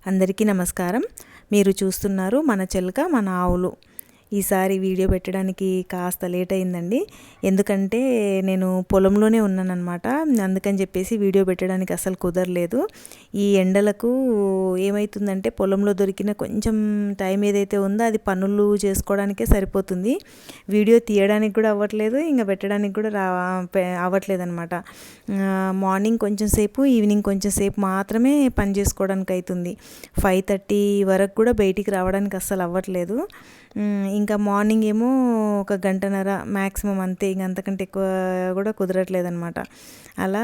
అందరికీ నమస్కారం. మీరు చూస్తున్నారు మన చెలక మన ఆవులు. ఈసారి వీడియో పెట్టడానికి కాస్త లేట్ అయిందండి. ఎందుకంటే నేను పొలంలోనే ఉన్నానన్నమాట. అందుకని చెప్పేసి వీడియో పెట్టడానికి అసలు కుదరలేదు. ఈ ఎండలకు ఏమవుతుందంటే పొలంలో దొరికిన కొంచెం టైం ఏదైతే ఉందో అది పనులు చేసుకోవడానికే సరిపోతుంది. వీడియో తీయడానికి కూడా అవ్వట్లేదు, ఇంకా పెట్టడానికి కూడా అవ్వట్లేదు అనమాట. మార్నింగ్ కొంచెం సేపు, ఈవినింగ్ కొంచెం సేపు మాత్రమే పని చేసుకోవడానికి అవుతుంది. 5:30 వరకు కూడా బయటికి రావడానికి అస్సలు అవ్వట్లేదు. ఇంకా మార్నింగ్ ఏమో ఒక గంటన్నర మ్యాక్సిమం అంతే, ఇంక అంతకంటే ఎక్కువ కూడా కుదరట్లేదు అనమాట. అలా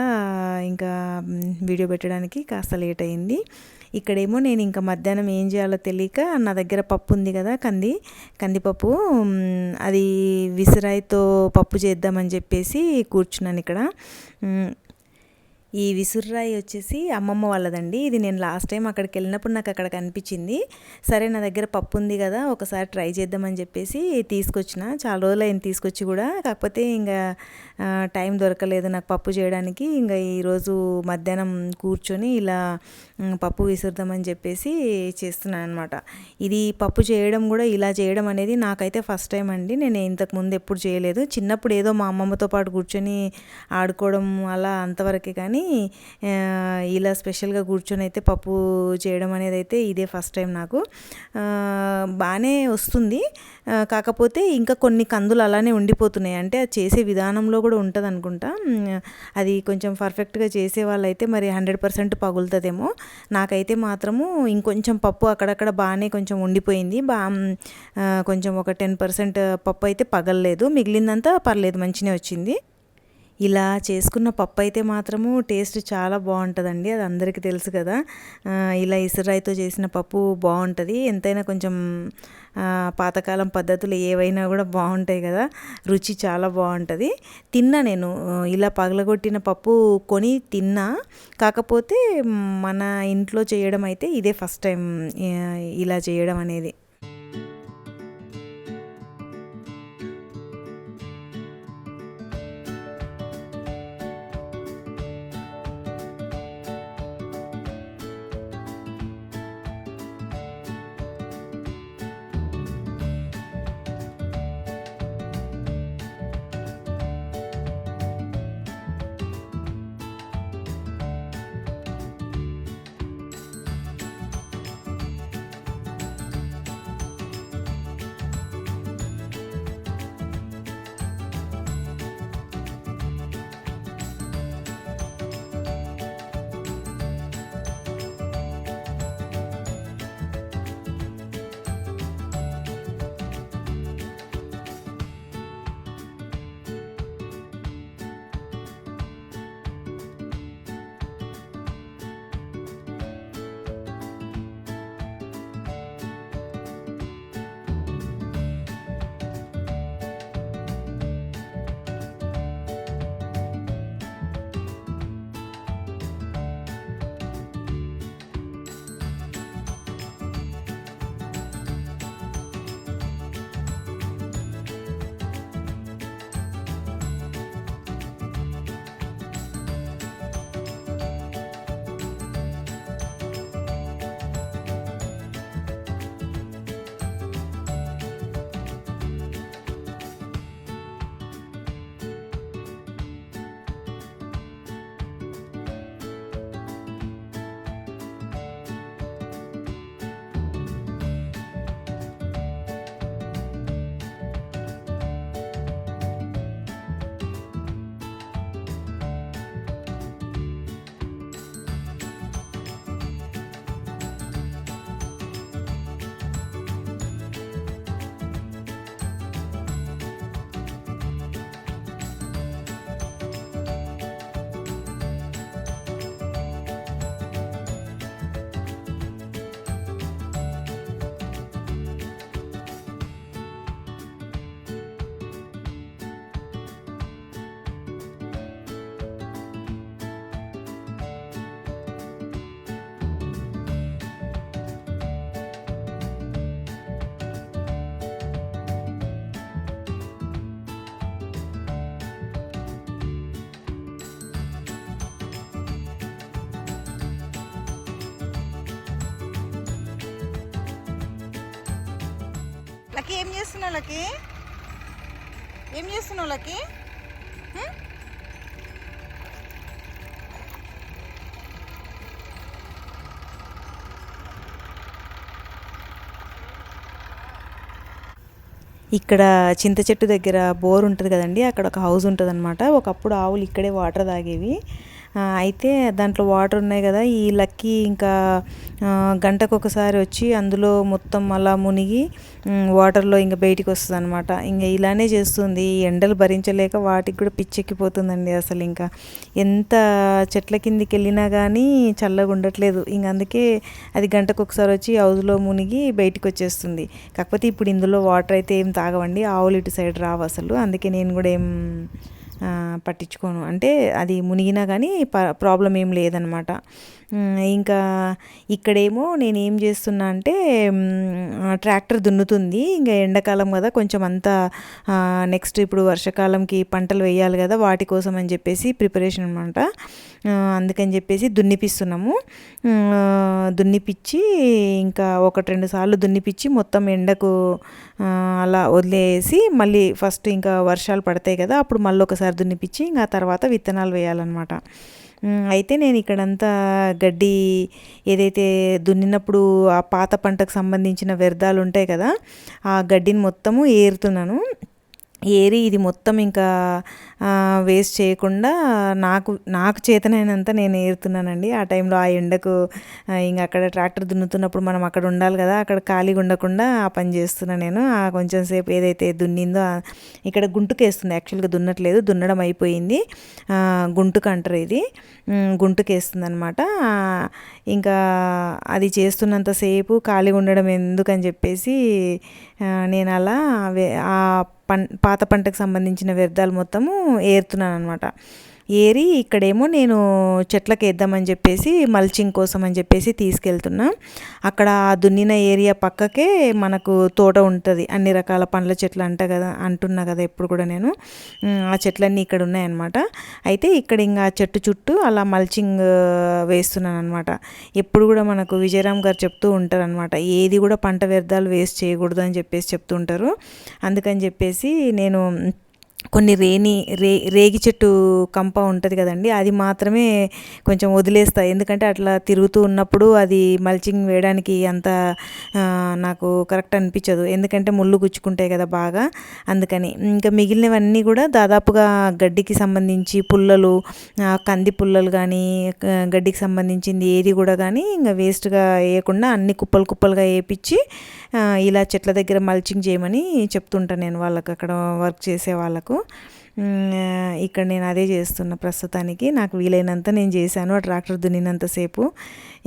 ఇంకా వీడియో పెట్టడానికి కాస్త లేట్ అయింది. ఇక్కడేమో నేను ఇంకా మధ్యాహ్నం ఏం చేయాలో తెలియక నా దగ్గర పప్పు ఉంది కదా, కందిపప్పు, అది విసిరాయితో పప్పు చేద్దామని చెప్పేసి కూర్చున్నాను ఇక్కడ. ఈ విసుర్రాయి వచ్చేసి అమ్మమ్మ వాళ్ళదండి. ఇది నేను లాస్ట్ టైం అక్కడికి వెళ్ళినప్పుడు నాకు అక్కడ కనిపించింది. సరే నా దగ్గర పప్పు ఉంది కదా, ఒకసారి ట్రై చేద్దామని చెప్పేసి తీసుకొచ్చిన. చాలా రోజులు అయింది తీసుకొచ్చి కూడా, కాకపోతే ఇంకా టైం దొరకలేదు నాకు పప్పు చేయడానికి. ఇంకా ఈరోజు మధ్యాహ్నం కూర్చొని ఇలా పప్పు విసురుదామని చెప్పేసి చేస్తున్నాను అనమాట. ఇది పప్పు చేయడం కూడా ఇలా చేయడం అనేది నాకైతే ఫస్ట్ టైం అండి. నేను ఇంతకుముందు ఎప్పుడు చేయలేదు. చిన్నప్పుడు ఏదో మా అమ్మమ్మతో పాటు కూర్చొని ఆడుకోవడం అలా అంతవరకే, కానీ ఇలా స్పెషల్గా కూర్చొని అయితే పప్పు చేయడం అనేది అయితే ఇదే ఫస్ట్ టైం నాకు. బాగానే వస్తుంది, కాకపోతే ఇంకా కొన్ని కందులు అలానే ఉండిపోతున్నాయి. అంటే అది చేసే విధానంలో కూడా ఉంటుంది అనుకుంటా. అది కొంచెం పర్ఫెక్ట్గా చేసే వాళ్ళైతే మరి 100% పగులుతుందేమో. నాకైతే మాత్రము ఇంకొంచెం పప్పు అక్కడక్కడ బాగానే కొంచెం ఉండిపోయింది. కొంచెం ఒక 10% పప్పు అయితే పగలలేదు, మిగిలిందంతా పర్లేదు మంచిగా వచ్చింది. ఇలా చేసుకున్న పప్పు అయితే మాత్రము టేస్ట్ చాలా బాగుంటుందండి, అది అందరికీ తెలుసు కదా. ఇలా ఇసురాయితో చేసిన పప్పు బాగుంటుంది. ఎంతైనా కొంచెం పాతకాలం పద్ధతులు ఏవైనా కూడా బాగుంటాయి కదా, రుచి చాలా బాగుంటుంది. తిన్నా నేను ఇలా పగలగొట్టిన పప్పు కొని తిన్నా, కాకపోతే మన ఇంట్లో చేయడం అయితే ఇదే ఫస్ట్ టైం ఇలా చేయడం అనేది. చేస్తున్నావు లక్కీ? ఏం చేస్తున్నావు లక్కీ? ఇక్కడ చింత చెట్టు దగ్గర బోర్ ఉంటుంది కదండి, అక్కడ ఒక హౌస్ ఉంటుంది అనమాట. ఒకప్పుడు ఆవులు ఇక్కడే వాటర్ తాగేవి. అయితే దాంట్లో వాటర్ ఉన్నాయి కదా, ఈ లక్కీ ఇంకా గంటకు ఒకసారి వచ్చి అందులో మొత్తం అలా మునిగి వాటర్లో ఇంకా బయటికి వస్తుంది అనమాట. ఇంకా ఇలానే చేస్తుంది. ఎండలు భరించలేక వాటికి కూడా పిచ్చెక్కిపోతుందండి. అసలు ఇంకా ఎంత చెట్ల కిందికి వెళ్ళినా కానీ చల్లగా ఉండట్లేదు. ఇంక అందుకే అది గంటకు ఒకసారి వచ్చి హౌస్లో మునిగి బయటికి వచ్చేస్తుంది. కాకపోతే ఇప్పుడు ఇందులో వాటర్ అయితే ఏం తాగవండి, ఆవులు ఇటు సైడ్ రావు అసలు. అందుకే నేను కూడా ఏం పట్టించుకోను. అంటే అది మునిగినా కానీ ప్రాబ్లం ఏం లేదనమాట. ఇంకా ఇక్కడేమో నేను ఏం చేస్తున్నా అంటే ట్రాక్టర్ దున్నుతుంది. ఇంకా ఎండాకాలం కదా, కొంచెం అంతా నెక్స్ట్ ఇప్పుడు వర్షాకాలంకి పంటలు వేయాలి కదా, వాటి కోసం అని చెప్పేసి ప్రిపరేషన్ అనమాట. అందుకని చెప్పేసి దున్నిపిస్తున్నాము. దున్నిపిచ్చి ఇంకా 1-2 సార్లు దున్నిపిచ్చి మొత్తం ఎండకు అలా వదిలేసి మళ్ళీ ఫస్ట్ ఇంకా వర్షాలు పడతాయి కదా, అప్పుడు మళ్ళీ ఒకసారి దున్నిపిచ్చి ఇంకా తర్వాత విత్తనాలు వేయాలన్నమాట. అయితే నేను ఇక్కడంతా గడ్డి ఏదైతే దున్నినప్పుడు ఆ పాత పంటకు సంబంధించిన వ్యర్థాలు ఉంటాయి కదా, ఆ గడ్డిని మొత్తము ఏరుతున్నాను. ఏరి ఇది మొత్తం ఇంకా వేస్ట్ చేయకుండా నాకు చేతనైనంత నేను ఏరుతున్నానండి. ఆ టైంలో ఆ ఎండకు ఇంకా అక్కడ ట్రాక్టర్ దున్నుతున్నప్పుడు మనం అక్కడ ఉండాలి కదా, అక్కడ ఖాళీగా ఉండకుండా ఆ పని చేస్తున్నాను నేను. కొంచెం సేపు ఏదైతే దున్నిందో ఇక్కడ గుంటుకు వేస్తుంది, యాక్చువల్గా దున్నట్లేదు, దున్నడం అయిపోయింది. గుంటుకు అంటారు ఇది, గుంటుకు వేస్తుంది అనమాట. ఇంకా అది చేస్తున్నంతసేపు ఖాళీగా ఉండడం ఎందుకని చెప్పేసి నేను అలా ఆ పాత పంటకు సంబంధించిన వ్యర్థాలు మొత్తము ఏరుతున్నాను అనమాట. ఏరి ఇక్కడేమో నేను చెట్లకు వేద్దామని చెప్పేసి మల్చింగ్ కోసం అని చెప్పేసి తీసుకెళ్తున్నా. అక్కడ దున్నిన ఏరియా పక్కకే మనకు తోట ఉంటుంది, అన్ని రకాల పండ్ల చెట్లు అంటున్నా కదా ఎప్పుడు కూడా నేను. ఆ చెట్లన్నీ ఇక్కడ ఉన్నాయన్నమాట. అయితే ఇక్కడ ఇంకా చెట్టు చుట్టూ అలా మల్చింగ్ వేస్తున్నాను అనమాట. ఎప్పుడు కూడా మనకు విజయరామ్ గారు చెప్తూ ఉంటారు అనమాట, ఏది కూడా పంట వ్యర్థాలు వేస్ట్ చేయకూడదు అని చెప్పేసి చెప్తుంటారు. అందుకని చెప్పేసి నేను కొన్ని రేగి చెట్టు కంప ఉంటుంది కదండి, అది మాత్రమే కొంచెం వదిలేస్తాయి. ఎందుకంటే అట్లా తిరుగుతూ ఉన్నప్పుడు అది మల్చింగ్ వేయడానికి అంత నాకు కరెక్ట్ అనిపించదు, ఎందుకంటే ముళ్ళు గుచ్చుకుంటాయి కదా బాగా. అందుకని ఇంకా మిగిలినవన్నీ కూడా దాదాపుగా గడ్డికి సంబంధించి పుల్లలు, కంది పుల్లలు కానీ గడ్డికి సంబంధించింది ఏది కూడా కానీ ఇంకా వేస్ట్గా వేయకుండా అన్ని కుప్పలుగా వేపించి ఇలా చెట్ల దగ్గర మల్చింగ్ చేయమని చెప్తుంటాను నేను వాళ్ళకి, అక్కడ వర్క్ చేసే వాళ్ళకు. ఇక్కడ నేను అదే చేస్తున్నా ప్రస్తుతానికి. నాకు వీలైనంత నేను చేశాను ఆ ట్రాక్టర్ దున్నినంతసేపు.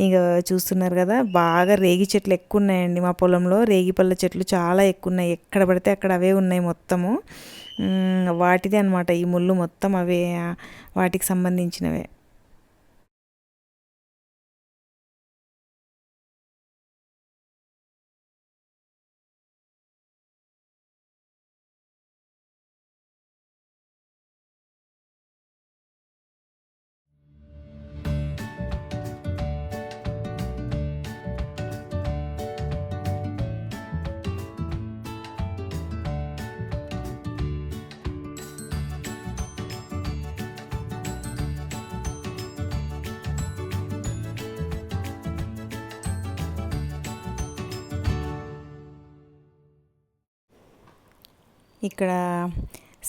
ఇక చూస్తున్నారు కదా, బాగా రేగి చెట్లు ఎక్కువ ఉన్నాయండి మా పొలంలో. రేగి పళ్ళ చెట్లు చాలా ఎక్కువ ఉన్నాయి, ఎక్కడ పడితే అక్కడ అవే ఉన్నాయి మొత్తము. వాటిదే అనమాట ఈ ముళ్ళు మొత్తం, అవే వాటికి సంబంధించినవే. ఇక్కడ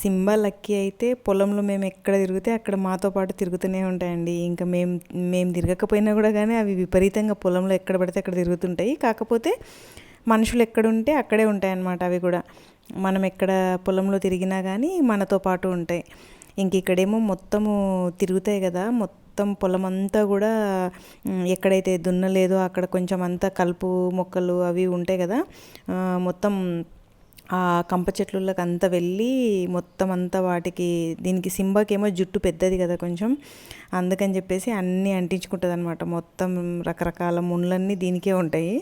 సింబా లక్కీ అయితే పొలంలో మేము ఎక్కడ తిరిగితే అక్కడ మాతో పాటు తిరుగుతూనే ఉంటాయండి. ఇంకా మేము తిరగకపోయినా కూడా కానీ అవి విపరీతంగా పొలంలో ఎక్కడ పడితే అక్కడ తిరుగుతుంటాయి. కాకపోతే మనుషులు ఎక్కడుంటే అక్కడే ఉంటాయన్నమాట అవి కూడా. మనం ఎక్కడ పొలంలో తిరిగినా కానీ మనతో పాటు ఉంటాయి. ఇంక ఇక్కడేమో మొత్తము తిరుగుతాయి కదా, మొత్తం పొలం అంతా కూడా ఎక్కడైతే దున్నలేదో అక్కడ కొంచెం అంతా కలుపు మొక్కలు అవి ఉంటాయి కదా, మొత్తం ఆ కంప చెట్లకి అంతా వెళ్ళి మొత్తం అంతా వాటికి, దీనికి సింబాకేమో జుట్టు పెద్దది కదా కొంచెం, అందుకని చెప్పేసి అన్నీ అంటించుకుంటుంది అనమాట. మొత్తం రకరకాల ముళ్ళన్నీ దీనికే ఉంటాయి.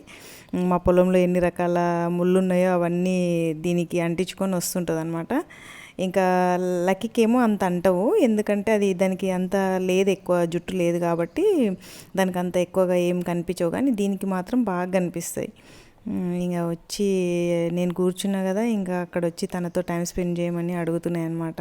మా పొలంలో ఎన్ని రకాల ముళ్ళు ఉన్నాయో అవన్నీ దీనికి అంటించుకొని వస్తుంటుంది అనమాట. ఇంకా లక్కీకేమో అంత అంటవు, ఎందుకంటే అది దానికి అంత లేదు, ఎక్కువ జుట్టు లేదు కాబట్టి దానికి అంత ఎక్కువగా ఏం కనిపించవు. కానీ దీనికి మాత్రం బాగా కనిపిస్తాయి. ఇంకా వచ్చి నేను కూర్చున్నా కదా, ఇంకా అక్కడ వచ్చి తనతో టైం స్పెండ్ చేయమని అడుగుతున్నాయి అన్నమాట.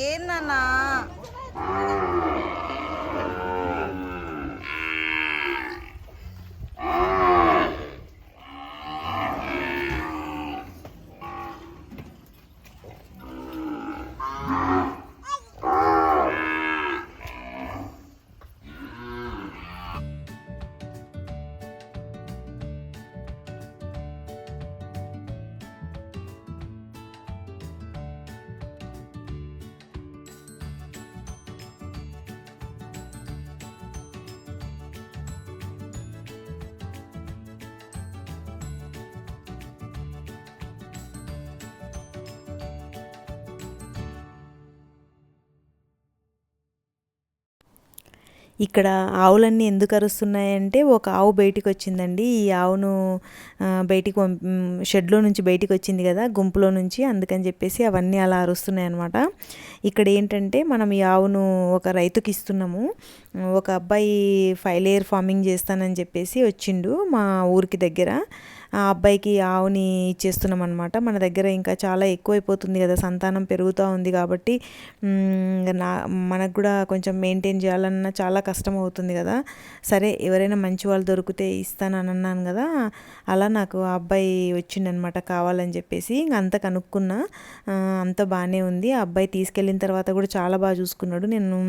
ఏందన్నా ఇక్కడ ఆవులన్నీ ఎందుకు అరుస్తున్నాయంటే, ఒక ఆవు బయటికి వచ్చిందండి. ఈ ఆవును బయటికి షెడ్లో నుంచి బయటికి వచ్చింది కదా, గుంపులో నుంచి, అందుకని చెప్పేసి అవన్నీ అలా అరుస్తున్నాయి అనమాట. ఇక్కడ ఏంటంటే, మనం ఈ ఆవును ఒక రైతుకి ఇస్తున్నాము. ఒక అబ్బాయి 5 లేయర్ ఫార్మింగ్ చేస్తానని చెప్పేసి వచ్చిండు మా ఊరికి దగ్గర. ఆ అబ్బాయికి ఆవుని ఇచ్చేస్తున్నాం అనమాట. మన దగ్గర ఇంకా చాలా ఎక్కువైపోతుంది కదా, సంతానం పెరుగుతూ ఉంది కాబట్టి మనకు కూడా కొంచెం మెయింటైన్ చేయాలన్నా చాలా కష్టం అవుతుంది కదా. సరే, ఎవరైనా మంచి వాళ్ళు దొరికితే ఇస్తానని అన్నాను కదా, అలా నాకు ఆ అబ్బాయి వచ్చిండనమాట కావాలని చెప్పేసి. ఇంక అంత కనుక్కున్నా, అంత బాగానే ఉంది. ఆ అబ్బాయి తీసుకెళ్ళిన తర్వాత కూడా చాలా బాగా చూసుకున్నాడు. నేను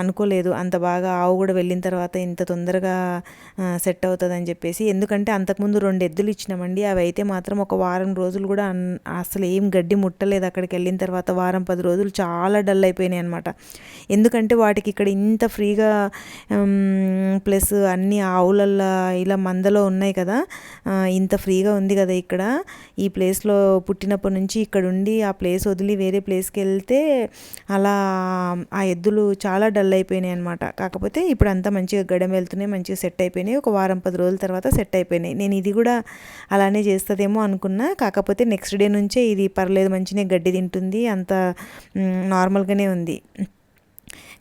అనుకోలేదు అంత బాగా ఆవు కూడా వెళ్ళిన తర్వాత ఇంత తొందరగా సెట్ అవుతుందని చెప్పేసి. ఎందుకంటే అంతకుముందు 2 ఎద్దులు ఇచ్చినామండి. అవి అయితే మాత్రం ఒక వారం రోజులు కూడా అసలు ఏం గడ్డి ముట్టలేదు. అక్కడికి వెళ్ళిన తర్వాత వారం 10 రోజులు చాలా డల్ అయిపోయినాయి అనమాట. ఎందుకంటే వాటికి ఇక్కడ ఇంత ఫ్రీగా ప్లస్ అన్ని ఆవులల్లో ఇలా మందలో ఉన్నాయి కదా, ఇంత ఫ్రీగా ఉంది కదా ఇక్కడ. ఈ ప్లేస్లో పుట్టినప్పటి నుంచి ఇక్కడ ఉండి ఆ ప్లేస్ వదిలి వేరే ప్లేస్కి వెళ్తే అలా ఆ ఎద్దులు చాలా డల్ అయిపోయినాయి అనమాట. కాకపోతే ఇప్పుడు అంతా మంచిగా గడెం వెళ్తున్నాయి, మంచిగా సెట్ అయిపోయినాయి. ఒక వారం 10 రోజుల తర్వాత సెట్ అయిపోయినాయి. నేను ఇది కూడా అలానే చేస్తుందేమో అనుకున్నా. కాకపోతే నెక్స్ట్ డే నుంచే ఇది పర్లేదు, మంచిగా గడ్డి తింటుంది, అంత నార్మల్గానే ఉంది.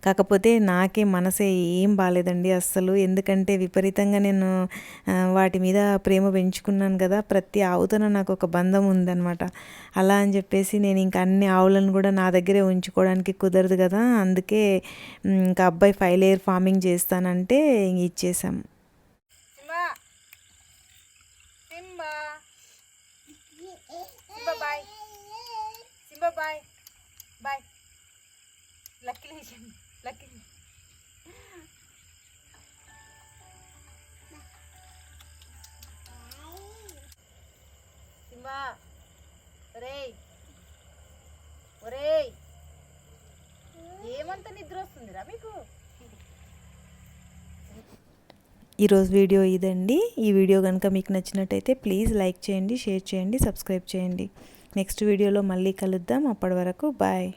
కాకపోతే నాకే మనసే ఏం బాగాలేదండి అస్సలు. ఎందుకంటే విపరీతంగా నేను వాటి మీద ప్రేమ పెంచుకున్నాను కదా, ప్రతి ఆవుతోనూ నాకు ఒక బంధం ఉందన్నమాట. అలా అని చెప్పేసి నేను ఇంకా అన్ని ఆవులను కూడా నా దగ్గరే ఉంచుకోవడానికి కుదరదు కదా, అందుకే ఇంకా అబ్బాయి 5 లేయర్ ఫార్మింగ్ చేస్తానంటే ఇంక ఇచ్చేసాం. Bye bye bye lucky lucky Simba ఒరేయ్ ఒరేయ్ ఏమంత నిద్ర వస్తుందిరా మీకు? ఈరోజు వీడియో ఇదండి. ఈ వీడియో కనుక మీకు నచ్చినట్టయితే ప్లీజ్ లైక్ చేయండి, షేర్ చేయండి, సబ్స్క్రైబ్ చేయండి. నెక్స్ట్ వీడియోలో మళ్ళీ కలుద్దాం. అప్పటి వరకు బాయ్.